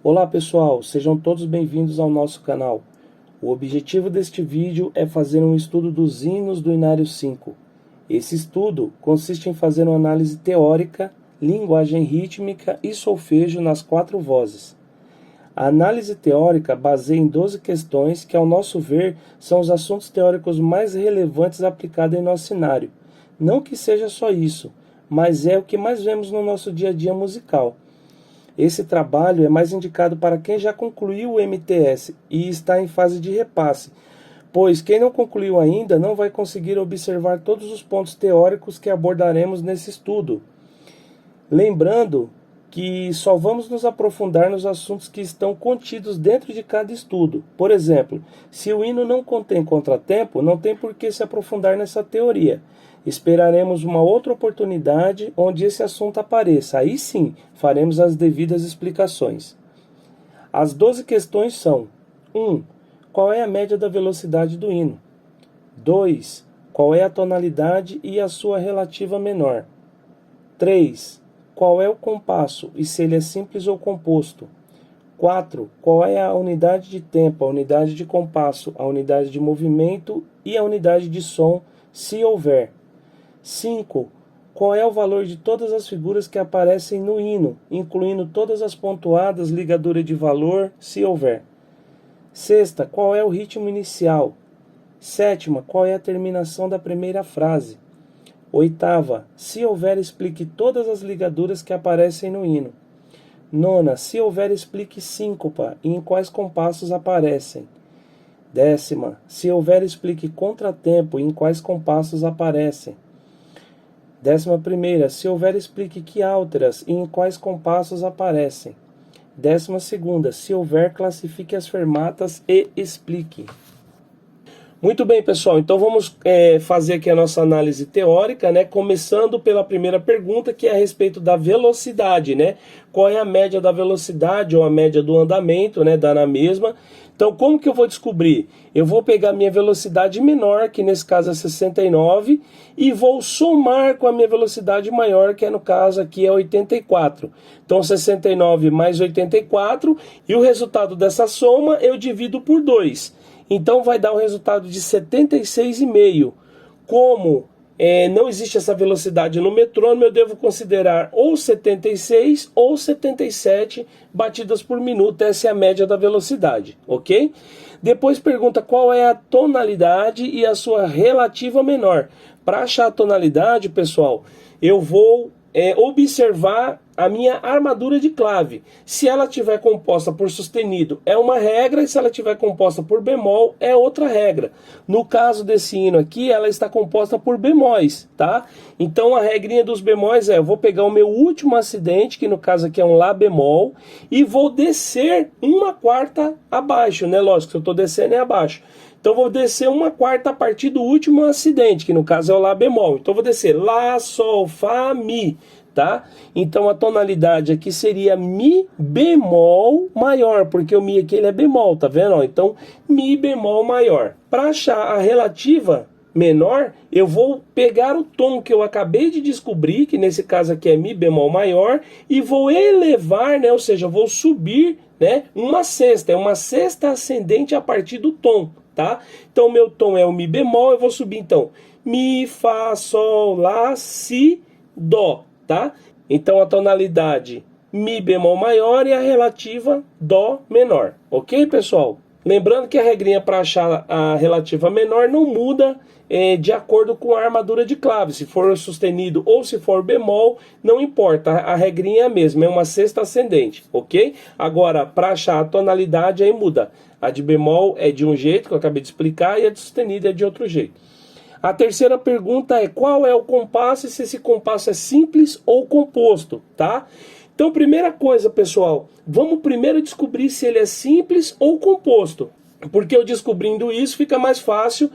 Olá pessoal, sejam todos bem-vindos ao nosso canal. O objetivo deste vídeo é fazer um estudo dos hinos do Inário 5. Esse estudo consiste em fazer uma análise teórica, linguagem rítmica e solfejo nas 4 vozes. A análise teórica baseia em 12 questões que, ao nosso ver, são os assuntos teóricos mais relevantes aplicados em nosso cenário. Não que seja só isso, mas é o que mais vemos no nosso dia a dia musical. Esse trabalho é mais indicado para quem já concluiu o MTS e está em fase de repasse, pois quem não concluiu ainda não vai conseguir observar todos os pontos teóricos que abordaremos nesse estudo. Lembrando que só vamos nos aprofundar nos assuntos que estão contidos dentro de cada estudo. Por exemplo, se o hino não contém contratempo, não tem por que se aprofundar nessa teoria. Esperaremos uma outra oportunidade onde esse assunto apareça. Aí sim, faremos as devidas explicações. As 12 questões são: 1. Qual é a média da velocidade do hino? 2. Qual é a tonalidade e a sua relativa menor? 3. Qual é o compasso e se ele é simples ou composto? 4. Qual é a unidade de tempo, a unidade de compasso, a unidade de movimento e a unidade de som, se houver? 5. Qual é o valor de todas as figuras que aparecem no hino, incluindo todas as pontuadas, ligadura de valor, se houver? 6. Qual é o ritmo inicial? 7. Qual é a terminação da primeira frase? 8. Se houver, explique todas as ligaduras que aparecem no hino. 9. Se houver, explique síncopa e em quais compassos aparecem. 10. Se houver, explique contratempo e em quais compassos aparecem. 11. Se houver, explique que alteras e em quais compassos aparecem. 12. Se houver, classifique as fermatas e explique. Muito bem, pessoal, então vamos fazer aqui a nossa análise teórica, né? Começando pela primeira pergunta, que é a respeito da velocidade, né? Qual é a média da velocidade ou a média do andamento, né? Dá na mesma. Então, como que eu vou descobrir? Eu vou pegar a minha velocidade menor, que nesse caso é 69, e vou somar com a minha velocidade maior, que no caso aqui é 84. Então, 69 mais 84, e o resultado dessa soma eu divido por 2. Então, vai dar um resultado de 76,5. Como não existe essa velocidade no metrônomo, eu devo considerar ou 76 ou 77 batidas por minuto. Essa é a média da velocidade, ok? Depois pergunta qual é a tonalidade e a sua relativa menor. Para achar a tonalidade, pessoal, eu vou observar a minha armadura de clave. Se ela estiver composta por sustenido, é uma regra, e se ela estiver composta por bemol, é outra regra. No caso desse hino aqui, ela está composta por bemóis, tá? Então a regrinha dos bemóis eu vou pegar o meu último acidente, que no caso aqui é um Lá bemol, e vou descer 1/4 abaixo, né? Lógico, se eu estou descendo é abaixo. Então vou descer 1/4 a partir do último acidente, que no caso é o Lá bemol. Então vou descer Lá, Sol, Fá, Mi, tá? Então a tonalidade aqui seria Mi bemol maior, porque o Mi aqui ele é bemol, tá vendo? Então Mi bemol maior. Para achar a relativa menor, eu vou pegar o tom que eu acabei de descobrir, que nesse caso aqui é Mi bemol maior, e vou elevar, né? Ou seja, vou subir, né? Uma sexta, é uma sexta ascendente a partir do tom. Tá? Então o meu tom é o Mi bemol, eu vou subir então Mi, Fá, Sol, Lá, Si, Dó, tá? Então a tonalidade Mi bemol maior e a relativa Dó menor, ok, pessoal? Lembrando que a regrinha para achar a relativa menor não muda de acordo com a armadura de clave. Se for sustenido ou se for bemol, não importa, a regrinha é a mesma, é uma sexta ascendente, ok? Agora, para achar a tonalidade, aí muda. A de bemol é de um jeito, que eu acabei de explicar, e a de sustenido é de outro jeito. A terceira pergunta é qual é o compasso e se esse compasso é simples ou composto, tá? Então, primeira coisa, pessoal, vamos primeiro descobrir se ele é simples ou composto. Porque eu descobrindo isso, fica mais fácil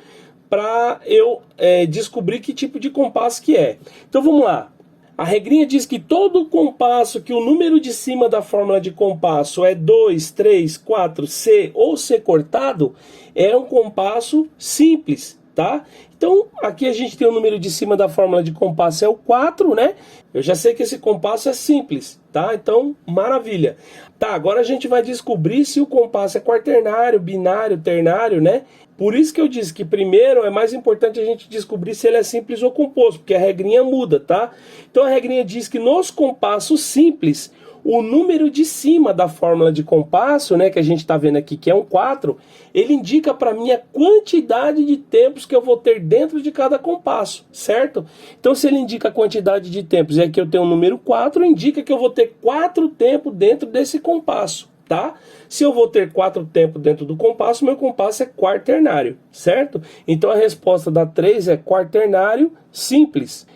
para eu descobrir que tipo de compasso que é. Então, vamos lá. A regrinha diz que todo compasso que o número de cima da fórmula de compasso é 2, 3, 4, C ou C cortado, é um compasso simples, tá? Então, Então, aqui a gente tem o número de cima da fórmula de compasso é o 4, né? Eu já sei que esse compasso é simples, tá? Então, maravilha. Tá, agora a gente vai descobrir se o compasso é quaternário, binário, ternário, né? Por isso que eu disse que primeiro é mais importante a gente descobrir se ele é simples ou composto, porque a regrinha muda, tá? Então a regrinha diz que nos compassos simples, o número de cima da fórmula de compasso, né, que a gente está vendo aqui, que é um 4, ele indica para mim a quantidade de tempos que eu vou ter dentro de cada compasso, certo? Então se ele indica a quantidade de tempos e aqui eu tenho o número 4, indica que eu vou ter 4 tempos dentro desse compasso, tá? Se eu vou ter 4 tempos dentro do compasso, meu compasso é quaternário, certo? Então a resposta da 3 é quaternário simples.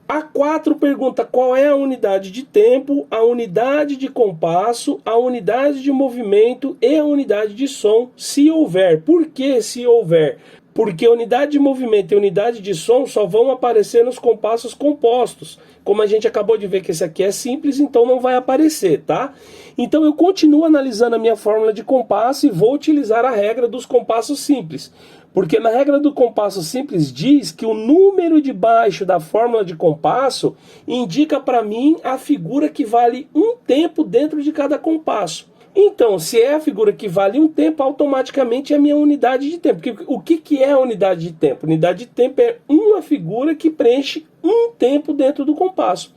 A 4 pergunta qual é a unidade de tempo, a unidade de compasso, a unidade de movimento e a unidade de som, se houver. Por que se houver? Porque a unidade de movimento e a unidade de som só vão aparecer nos compassos compostos. Como a gente acabou de ver que esse aqui é simples, então não vai aparecer, tá? Então eu continuo analisando a minha fórmula de compasso e vou utilizar a regra dos compassos simples. Porque na regra do compasso simples diz que o número de baixo da fórmula de compasso indica para mim a figura que vale um tempo dentro de cada compasso. Então, se é a figura que vale um tempo, automaticamente é a minha unidade de tempo. Porque o que é a unidade de tempo? Unidade de tempo é uma figura que preenche um tempo dentro do compasso.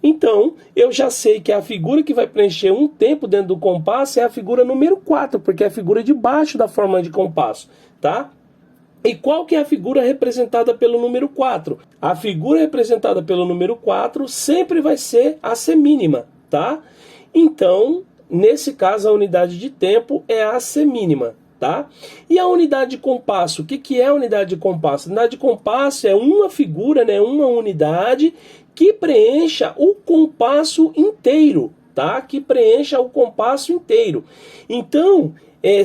Então, eu já sei que a figura que vai preencher um tempo dentro do compasso é a figura número 4, porque é a figura de baixo da fórmula de compasso, tá? E qual que é a figura representada pelo número 4? A figura representada pelo número 4 sempre vai ser a semínima, tá? Então, nesse caso, a unidade de tempo é a semínima, tá? E a unidade de compasso? O que é a unidade de compasso? A unidade de compasso é uma figura, né, uma unidade que preencha o compasso inteiro, tá? Que preencha o compasso inteiro. Então,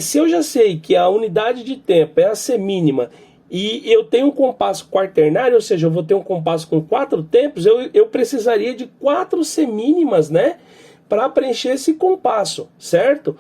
se eu já sei que a unidade de tempo é a semínima e eu tenho um compasso quaternário, ou seja, eu vou ter um compasso com 4 tempos, eu precisaria de 4 semínimas, né, para preencher esse compasso, certo?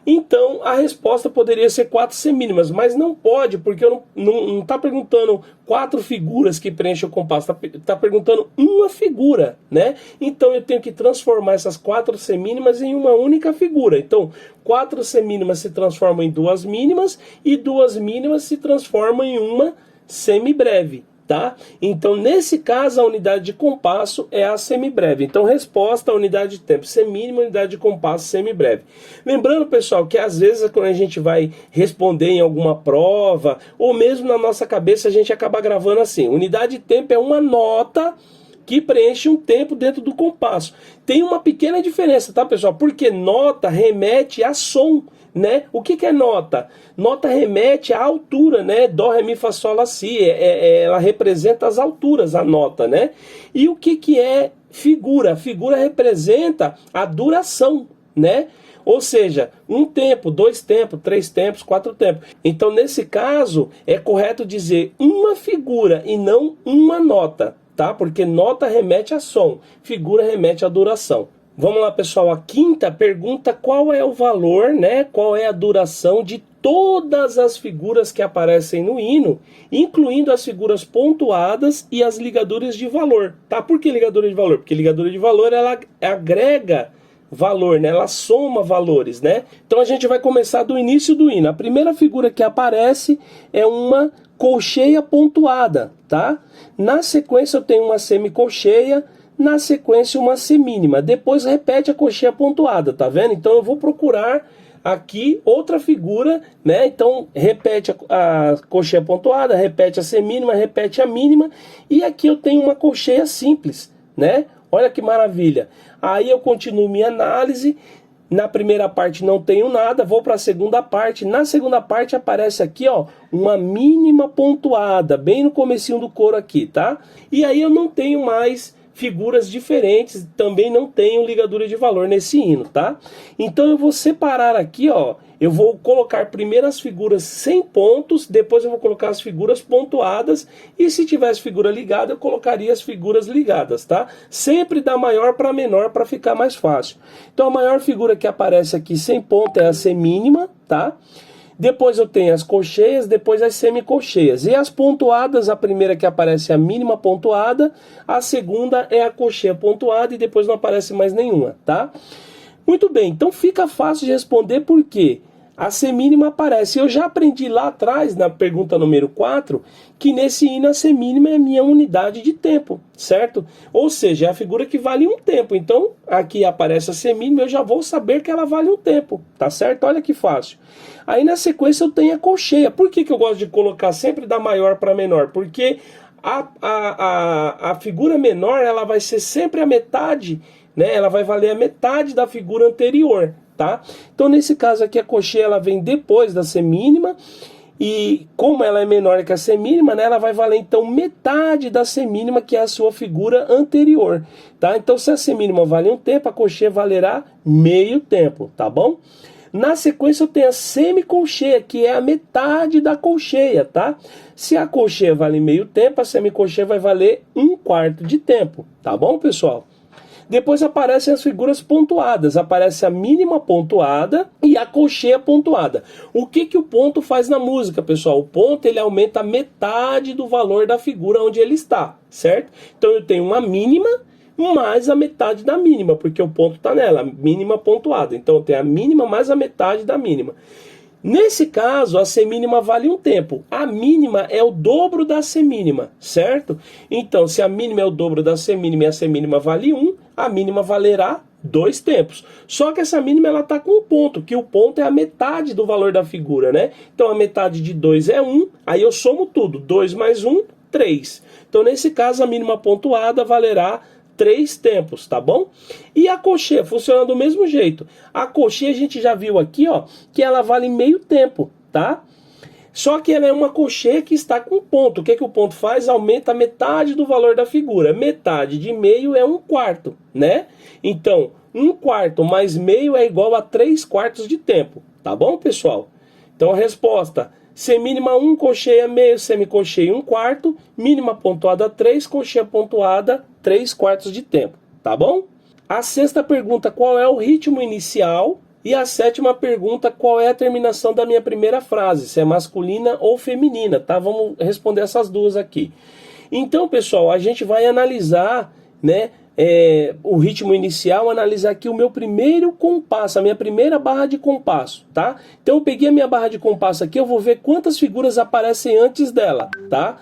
Então a resposta poderia ser 4 semínimas, mas não pode, porque eu não está perguntando 4 figuras que preenchem o compasso, está perguntando uma figura, né? Então eu tenho que transformar essas 4 semínimas em uma única figura. Então 4 semínimas se transformam em 2 mínimas e 2 mínimas se transformam em uma semibreve. Tá? Então, nesse caso, a unidade de compasso é a semibreve. Então, resposta, a unidade de tempo semínima, unidade de compasso semibreve. Lembrando, pessoal, que às vezes quando a gente vai responder em alguma prova, ou mesmo na nossa cabeça, a gente acaba gravando assim. Unidade de tempo é uma nota que preenche um tempo dentro do compasso. Tem uma pequena diferença, tá, pessoal? Porque nota remete a som, né? O que é nota? Nota remete à altura, né? Dó, ré, mi, fá, sol, lá, si. Ela representa as alturas, a nota, né? E o que é figura? Figura representa a duração, né? Ou seja, um tempo, 2 tempos, 3 tempos, 4 tempos. Então, nesse caso, é correto dizer uma figura e não uma nota, tá? Porque nota remete a som, figura remete à duração. Vamos lá, pessoal. A quinta pergunta: qual é o valor, né? Qual é a duração de todas as figuras que aparecem no hino, incluindo as figuras pontuadas e as ligaduras de valor, tá? Por que ligadura de valor? Porque ligadura de valor, ela agrega valor, né? Ela soma valores, né? Então a gente vai começar do início do hino. A primeira figura que aparece é uma colcheia pontuada, tá? Na sequência eu tenho uma semicolcheia, na sequência uma semínima. Depois repete a colcheia pontuada, tá vendo? Então eu vou procurar aqui outra figura, né? Então repete a colcheia pontuada, repete a semínima, repete a mínima, e aqui eu tenho uma colcheia simples, né? Olha que maravilha. Aí eu continuo minha análise. Na primeira parte não tenho nada, vou para a segunda parte. Na segunda parte aparece aqui, ó, uma mínima pontuada, bem no comecinho do coro aqui, tá? E aí eu não tenho mais figuras diferentes, também não tenho ligadura de valor nesse hino, tá? Então eu vou separar aqui, ó, eu vou colocar primeiro as figuras sem pontos, depois eu vou colocar as figuras pontuadas, e se tivesse figura ligada, eu colocaria as figuras ligadas, tá? Sempre da maior para menor para ficar mais fácil. Então a maior figura que aparece aqui sem ponto é a semínima, tá? Depois eu tenho as colcheias, depois as semicolcheias. E as pontuadas, a primeira que aparece é a mínima pontuada, a segunda é a colcheia pontuada e depois não aparece mais nenhuma, tá? Muito bem, então fica fácil de responder porque a semínima aparece. Eu já aprendi lá atrás, na pergunta número 4, que nesse hino a semínima é minha unidade de tempo, certo? Ou seja, é a figura que vale um tempo. Então, aqui aparece a semínima, eu já vou saber que ela vale um tempo, tá certo? Olha que fácil. Aí na sequência eu tenho a colcheia. Por que eu gosto de colocar sempre da maior para menor? Porque a figura menor, ela vai ser sempre a metade, né? Ela vai valer a metade da figura anterior, tá? Então nesse caso aqui a colcheia ela vem depois da semínima e como ela é menor que a semínima, né, ela vai valer então metade da semínima, que é a sua figura anterior, tá? Então se a semínima vale um tempo, a colcheia valerá meio tempo, tá bom? Na sequência eu tenho a semicolcheia, que é a metade da colcheia, tá? Se a colcheia vale meio tempo, a semicolcheia vai valer um quarto de tempo, tá bom, pessoal? Depois aparecem as figuras pontuadas, aparece a mínima pontuada e a colcheia pontuada. O que o ponto faz na música, pessoal? O ponto ele aumenta a metade do valor da figura onde ele está, certo? Então eu tenho uma mínima mais a metade da mínima, porque o ponto está nela, mínima pontuada. Então eu tenho a mínima mais a metade da mínima. Nesse caso, a semínima vale um tempo. A mínima é o dobro da semínima, certo? Então, se a mínima é o dobro da semínima e a semínima vale 1, a mínima valerá 2 tempos. Só que essa mínima ela está com um ponto, que o ponto é a metade do valor da figura, né? Então, a metade de 2 é 1, aí eu somo tudo. 2 mais 1, 3. Então, nesse caso, a mínima pontuada valerá 3 tempos, tá bom? E a colcheia funciona do mesmo jeito. A colcheia a gente já viu aqui, ó, que ela vale meio tempo, tá? Só que ela é uma colcheia que está com ponto. O que o ponto faz? Aumenta a metade do valor da figura. Metade de meio é um quarto, né? Então, um quarto mais meio é igual a 3 quartos de tempo, tá bom, pessoal? Então a resposta: semínima 1, colcheia meio, semicolcheia 1 quarto, mínima pontuada 3, colcheia pontuada 3 quartos de tempo, tá bom? A sexta pergunta: qual é o ritmo inicial? E a sétima pergunta: qual é a terminação da minha primeira frase? Se é masculina ou feminina, tá? Vamos responder essas duas aqui. Então, pessoal, a gente vai analisar, né, o ritmo inicial, analisar aqui o meu primeiro compasso, a minha primeira barra de compasso, tá? Então eu peguei a minha barra de compasso aqui, eu vou ver quantas figuras aparecem antes dela, tá?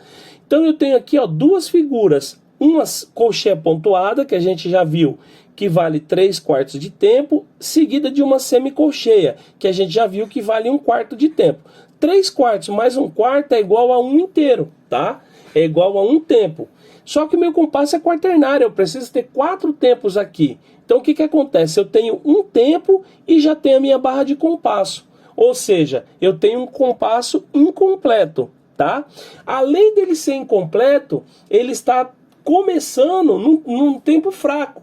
Então eu tenho aqui, ó, duas figuras, uma colcheia pontuada, que a gente já viu, que vale 3 quartos de tempo, seguida de uma semicolcheia, que a gente já viu que vale 1 quarto de tempo. 3 quartos mais 1 quarto é igual a 1 inteiro, tá? É igual a 1 tempo. Só que o meu compasso é quaternário, eu preciso ter 4 tempos aqui. Então o que acontece? Eu tenho um tempo e já tenho a minha barra de compasso. Ou seja, eu tenho um compasso incompleto, tá? Além dele ser incompleto, ele está começando num tempo fraco.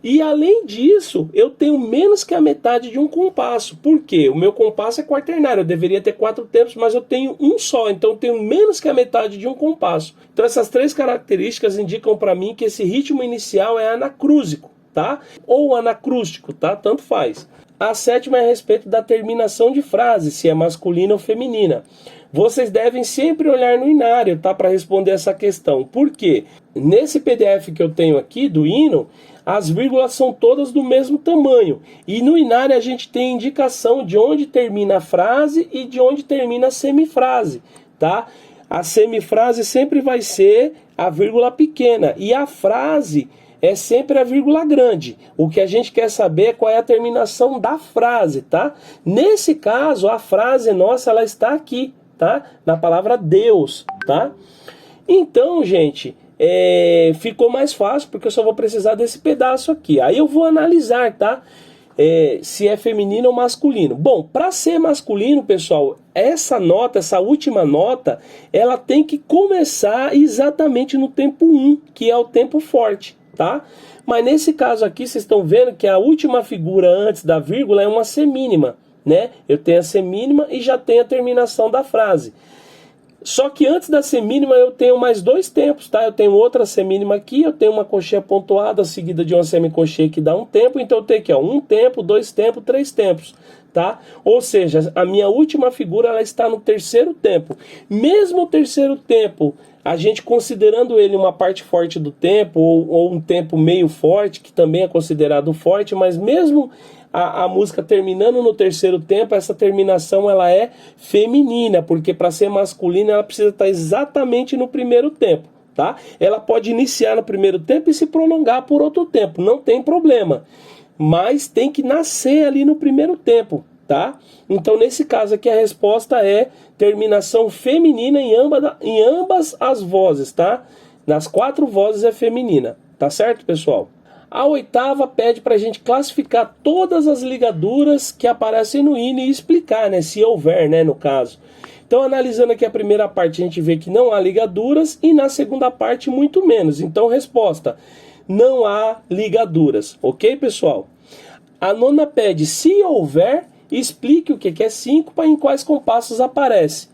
E além disso, eu tenho menos que a metade de um compasso. Por quê? O meu compasso é quaternário, eu deveria ter 4 tempos, mas eu tenho um só, então eu tenho menos que a metade de um compasso. Então essas 3 características indicam para mim que esse ritmo inicial é anacrúsico, tá? Ou anacrústico, tá? Tanto faz. A sétima é a respeito da terminação de frase, se é masculina ou feminina. Vocês devem sempre olhar no inário, tá? Para responder essa questão. Por quê? Nesse PDF que eu tenho aqui do hino, as vírgulas são todas do mesmo tamanho. E no inário a gente tem indicação de onde termina a frase e de onde termina a semifrase, tá? A semifrase sempre vai ser a vírgula pequena e a frase é sempre a vírgula grande. O que a gente quer saber é qual é a terminação da frase, tá? Nesse caso, a frase nossa, ela está aqui, tá? Na palavra Deus, tá? Então, gente, ficou mais fácil porque eu só vou precisar desse pedaço aqui. Aí eu vou analisar, tá? Se é feminino ou masculino. Bom, para ser masculino, pessoal, essa nota, essa última nota, ela tem que começar exatamente no tempo 1, que é o tempo forte, tá? Mas nesse caso aqui, vocês estão vendo que a última figura antes da vírgula é uma semínima, né? Eu tenho a semínima e já tenho a terminação da frase. Só que antes da semínima eu tenho mais 2 tempos, tá? Eu tenho outra semínima aqui, eu tenho uma colcheia pontuada seguida de uma semicolcheia que dá um tempo, então eu tenho aqui, ó, 1 tempo, 2 tempos, 3 tempos. tá? Ou seja, a minha última figura ela está no terceiro tempo. Mesmo o terceiro tempo, a gente considerando ele uma parte forte do tempo, ou um tempo meio forte, que também é considerado forte, mas mesmo a música terminando no terceiro tempo, essa terminação ela é feminina, porque para ser masculina ela precisa estar exatamente no primeiro tempo, tá? Ela pode iniciar no primeiro tempo e se prolongar por outro tempo, não tem problema, mas tem que nascer ali no primeiro tempo, tá? Então nesse caso aqui a resposta é terminação feminina em ambas as vozes, tá? Nas 4 vozes é feminina, tá certo, pessoal? A oitava pede para a gente classificar todas as ligaduras que aparecem no hino e explicar, né, se houver, né, no caso. Então, analisando aqui a primeira parte, a gente vê que não há ligaduras e na segunda parte, muito menos. Então, resposta, não há ligaduras, ok, pessoal? A nona pede, se houver, explique o que é síncopa e em quais compassos aparece.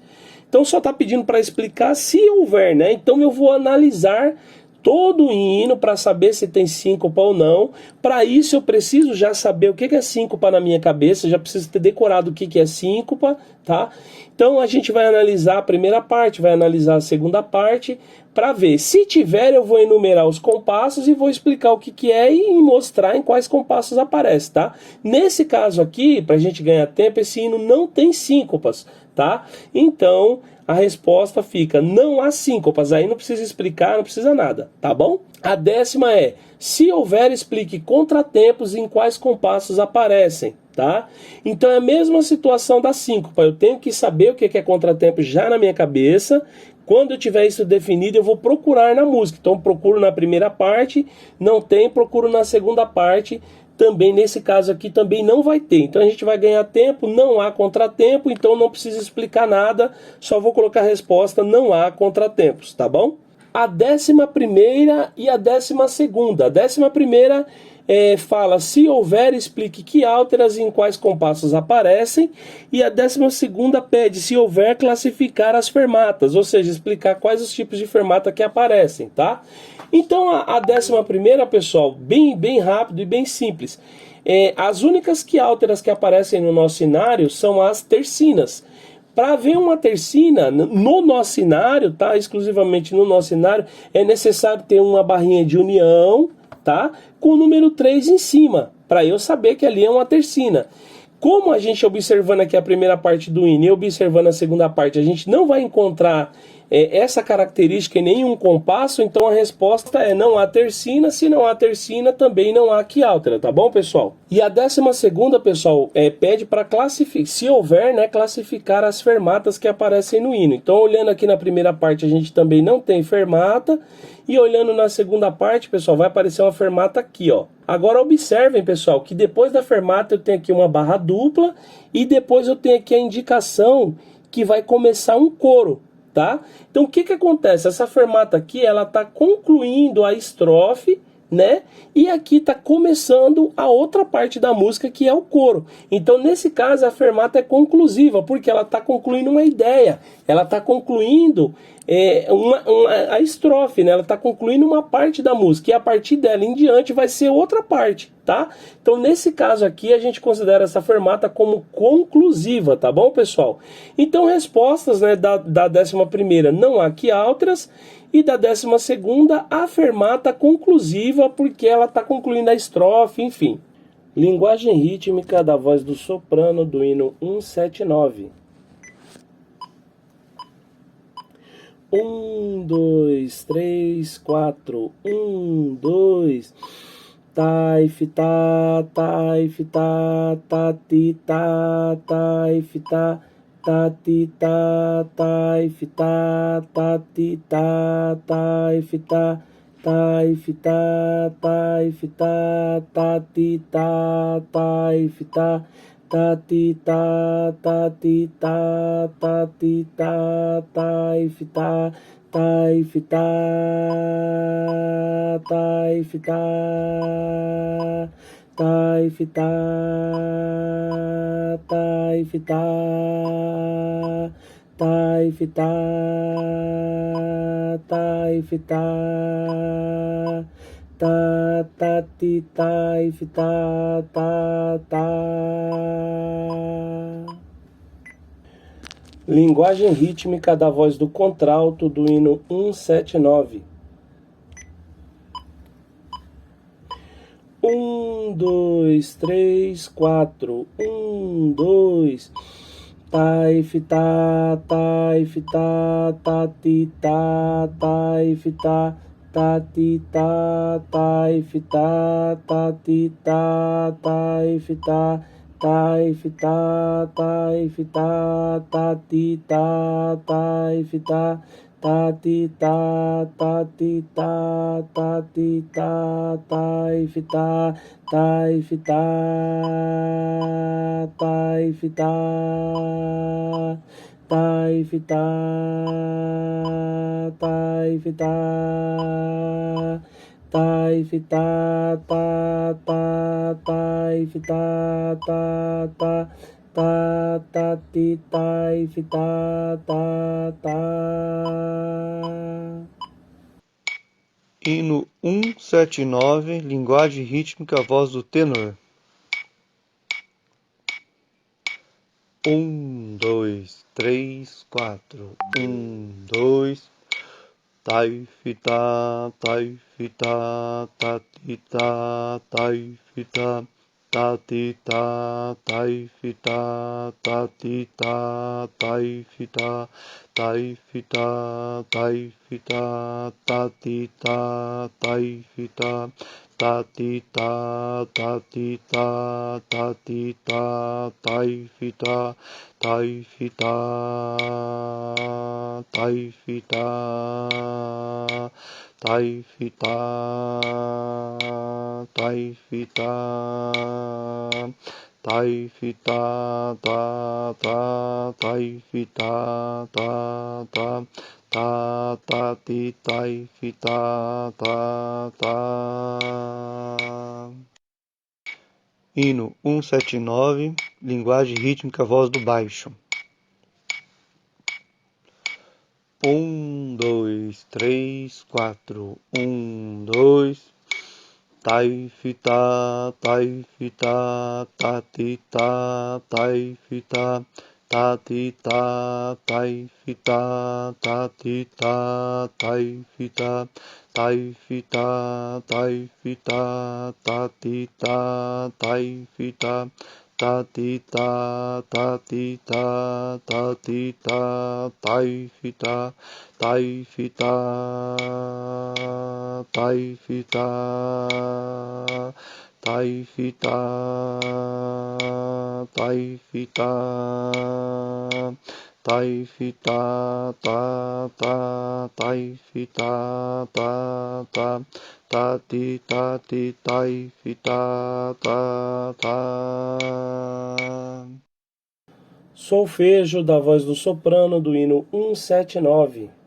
Então, só está pedindo para explicar se houver, né? Então, eu vou analisar todo o hino para saber se tem síncopa ou não. Para isso eu preciso já saber o que é síncopa na minha cabeça, já preciso ter decorado o que é síncopa, tá? Então a gente vai analisar a primeira parte, vai analisar a segunda parte, para ver. Se tiver, eu vou enumerar os compassos e vou explicar o que é e mostrar em quais compassos aparece, tá? Nesse caso aqui, para a gente ganhar tempo, esse hino não tem síncopas, tá? Então a resposta fica, não há síncopas, aí não precisa explicar, não precisa nada, tá bom? A décima é, se houver, explique contratempos e em quais compassos aparecem, tá? Então é a mesma situação da síncopa, eu tenho que saber o que é contratempo já na minha cabeça. Quando eu tiver isso definido, eu vou procurar na música, então procuro na primeira parte, não tem, procuro na segunda parte. Também nesse caso aqui também não vai ter. Então a gente vai ganhar tempo, não há contratempo, então não precisa explicar nada, só vou colocar a resposta, não há contratempos, tá bom? A 11ª e a 12ª. A 11ª fala, se houver, explique que alteras e em quais compassos aparecem, e a 12ª pede, se houver, classificar as fermatas, ou seja, explicar quais os tipos de fermata que aparecem, tá? Então a 11ª, pessoal, bem rápido e bem simples. As únicas alteras que aparecem no nosso cenário são as tercinas. Para ver uma tercina no nosso cenário, tá? Exclusivamente no nosso cenário, é necessário ter uma barrinha de união, tá? Com o número 3 em cima, para eu saber que ali é uma tercina. Como a gente observando aqui a primeira parte do hino e observando a segunda parte, a gente não vai encontrar essa característica em nenhum compasso, então a resposta é não há tercina, se não há tercina também não há quiáltera, tá bom, pessoal? E a 12ª, pessoal, pede para classificar, se houver, né, classificar as fermatas que aparecem no hino. Então olhando aqui na primeira parte a gente também não tem fermata, e olhando na segunda parte, pessoal, vai aparecer uma fermata aqui, ó. Agora observem, pessoal, que depois da fermata eu tenho aqui uma barra dupla e depois eu tenho aqui a indicação que vai começar um coro, tá? Então o que acontece? Essa fermata aqui, ela tá concluindo a estrofe, né? E aqui está começando a outra parte da música, que é o coro. Então nesse caso a fermata é conclusiva, porque ela está concluindo uma ideia, ela está concluindo a estrofe, né? Ela está concluindo uma parte da música, e a partir dela em diante vai ser outra parte, tá? Então nesse caso aqui a gente considera essa fermata como conclusiva, tá bom, pessoal? Então respostas, né, da 11ª, não há quiálteras, e da 12ª, a fermata conclusiva, porque ela está concluindo a estrofe, enfim. Linguagem rítmica da voz do soprano do hino 179. 1, 2, 3, 4. 1, 2. Taif, tá, taif, tá, tati, tá, taif, tá. Tati, tá, taif, tá, tati, tá, taif, tá, taif, tá, taif, tá, tati, tá, taif, tá, tati, tá, tati, tá, tati, tá, taif, tá, taif, tá, taif, tá. Taif, tá, taif, tá, taif, tá, taif, tá, tá, tati, taif, tá, tá, tá. Linguagem rítmica da voz do contralto do hino 179. 1, 2, 3, 4. 1, 2. Tai, tá, tai, tá, tati, tá, tai, tá, tati, tá, tai, tá, tati, tá, tai, tá, tai, tá, tai, tá, tati, tá, tai, tá, tati, tá, tati, tá, tati, tá, tai, tá, tai, tá, tai, tá, tai, tá, tai, tá, tai, tá, tá, tá, tai, tá, tá, tá, tá, tá, ti, tai, tá, tá, tá. Hino 179, linguagem rítmica, voz do tenor. 1, 2, 3, 4. 1, 2. Tai, fita, tatita, tai, fita, tatita, tai, fita, tatita, tai, fita, tai, fita, tai, fita, tatita, tai, fita, tatita, tatita, tatita, tai, fita, tai, fita, tai, fita, tai, fita, tai, fita, tai, fita, ta, ta, tai, fita, ta, ta, ta, ta, ti, tai, fita, ta, ta. Hino 179, linguagem rítmica, voz do baixo. 1, 2, 3, 4. 1, 2. Tai, fita, tatita, tai, fita, tatita, tai, fita, tatita, tai, fita, tai, fita, tai, fita, tatita, tai, fita, tatita, tatita, tatita, tai, fita, tai, fita, tai, fita, tai, fita, tai, fita, tai, fita, ta, ta, tai, fita, ta, ta, tati, tati, tai, fita, ta, ta. Solfejo da voz do soprano do hino 179.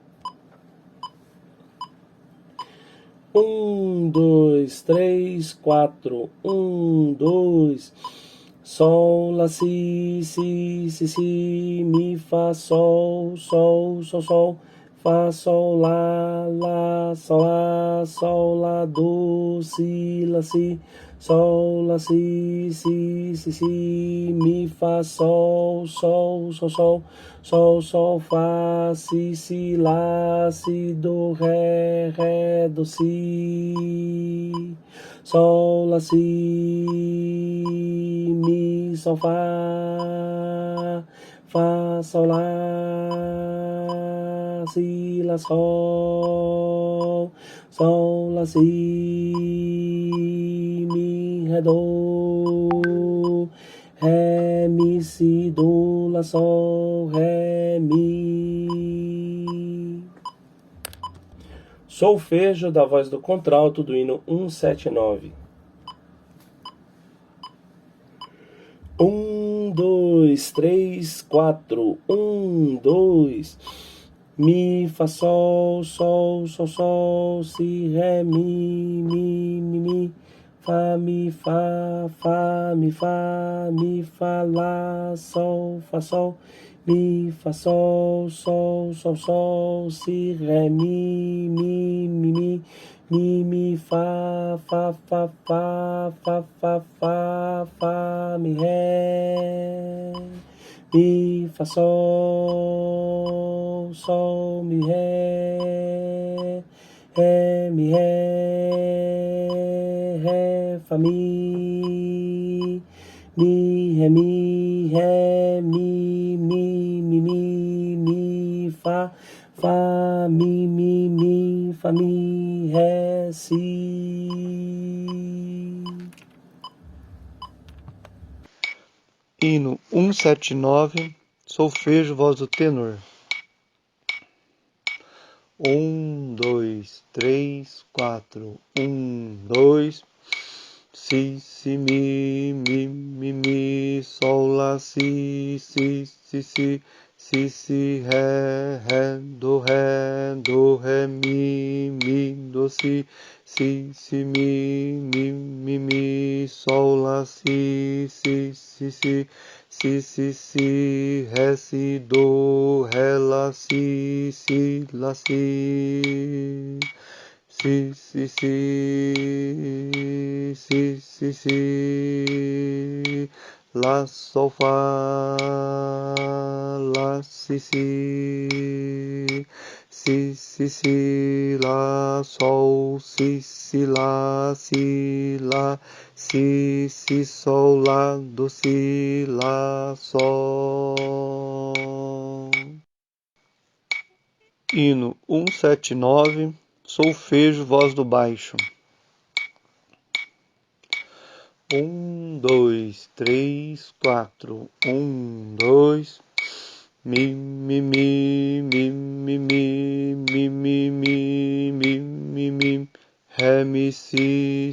1, 2, 3, 4. 1, 2. Sol, lá, si, mi, fá, sol, sol, sol, sol. Fá, sol, lá, sol, lá, do, si, lá, si. Sol, lá, si, mi, fá, sol, sol, sol, sol. Sol, sol, fá, si, lá, si, do, ré, do, si. Sol, lá, si, mi, sol, fá. Fá, sol, lá, si, lá, sol. Sol, lá, si, mi, ré, do. Ré, mi, si, do, lá, sol, ré, mi. Solfejo da voz do contralto do hino 179. 1, 2, 3, 4. 1, 2. Mi, fá, sol, sol, sol, sol, si, ré, mi. Fá, mi, fá, lá, sol, fá, sol. Mi, fá, sol, sol, sol, sol, si, ré, mi. Mi, fá, mi, ré. Mi, Fá, Sol, Sol, Mi, Ré, Ré, Mi, Ré, Fá, Mi, Ré, Mi, Ré, Mi, Fá, Fá, Mi, Fá, Mi, Ré, Si. Hino 179, solfejo, voz do tenor. 1, 2, 3, 4. 1, 2. Si, si, mi, sol, lá, si, si, ré, do, ré, mi, do, si, mi, sol, lá, si, ré, si, do, ré, lá, si, lá, si. Lá, sol, fá, lá, lá, sol, lá, sol, lá, do, lá, sol. Hino 179, solfejo, voz do baixo. 1, 2, 3, 4. 1, 2. Mi, ré, mi, si,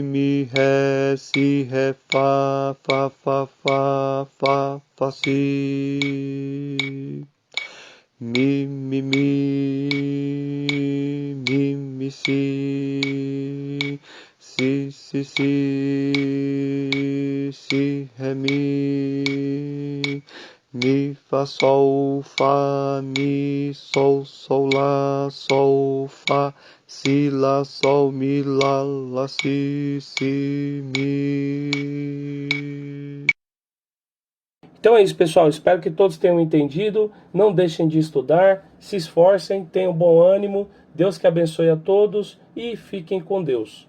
mi, ré, si, ré, fá, fá, si. Mi, si, ré, mi, fá, sol, mi, sol, lá, sol, fá, si, lá, sol, mi, lá, si, mi. Então é isso, pessoal. Espero que todos tenham entendido. Não deixem de estudar, se esforcem, tenham bom ânimo. Deus que abençoe a todos e fiquem com Deus.